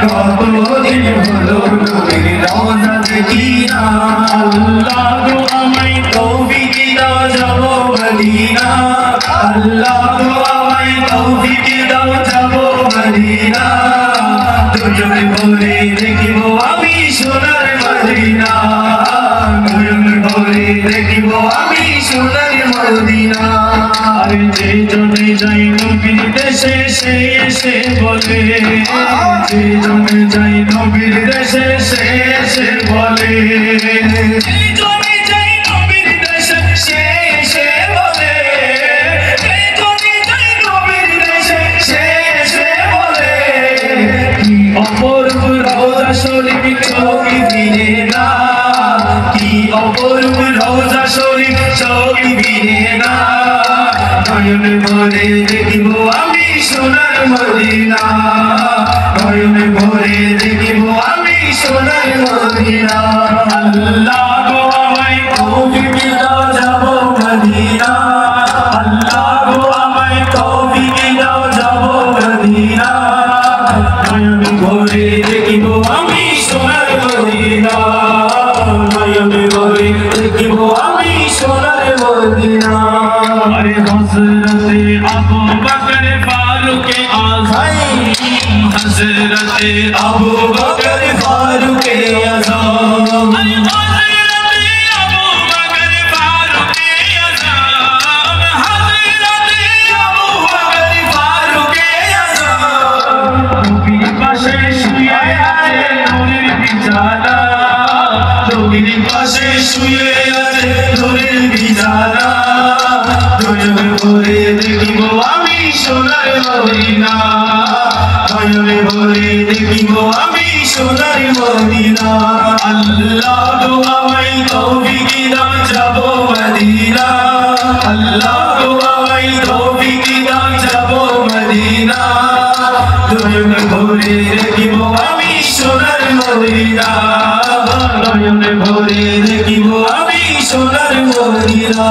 কতদিন হলো নবীর রওজা দেখি না। আল্লাহ গো আমায় তৌফিক দাও যাব মদিনা। আল্লাহ গো আমায় তৌফিক দাও যাব মদিনা। দুজন ভরে দেখিব আমি সোনার মদিনা। দুজন ভরে দেখিব আমি সোনার মদিনা। আরে যে জনে যাই নবীর দেশে সে এসে বলে, যে জনে যাই নবীর দেশে সে এসে বলে, যে জনে যাই নবীর দেশে সে এসে বলে, যে জনে যাই নবীর দেশে সে এসে বলে। কি অপূর্ব রওজা শরীফ চোখে ভিড়ে না, কি অপূর্ব রওজা শরীফ চোখে ভিড়ে না। নয়ন ভরে দেখিব আমি সোনার মদিনা। নয়ন ভরে দেখিব আমি সোনার মদিনা। আল্লাহ গো আমায় তৌফিক দাও যাব মদিনা। আল্লাহ গো আমায় তৌফিক দাও যাব মদিনা। নয়ন ভরে দেখিব আমি সোনার মদিনা। নয়ন ভরে দেখিব আমি সোনার মদিনা। আরে হযরতে আবু বকর ফারুক আযম, হযরতে আবু বকর ফারুক আযম, আরে হযরতে আবু বকর ফারুক আযম, হযরতে আবু বকর ফারুক আযম। নবীর পাশে শুয়ে আছে নূরের বিছানা। নবীর পাশে শুয়ে আছে নূরের বিছানা। নয়ন ভরে দেখিব আমি সোনার মদিনা। নয়ন ভরে দেখিব আমি সোনার মদিনা। আল্লাহ গো আমায় তৌফিক দাও যাব মদিনা। আল্লাহ গো আমায় তৌফিক দাও যাব মদিনা। নয়ন ভরে দেখিব আমি সোনার মদিনা। নয়ন ভরে দেখিব আমি সোনার মদিনা।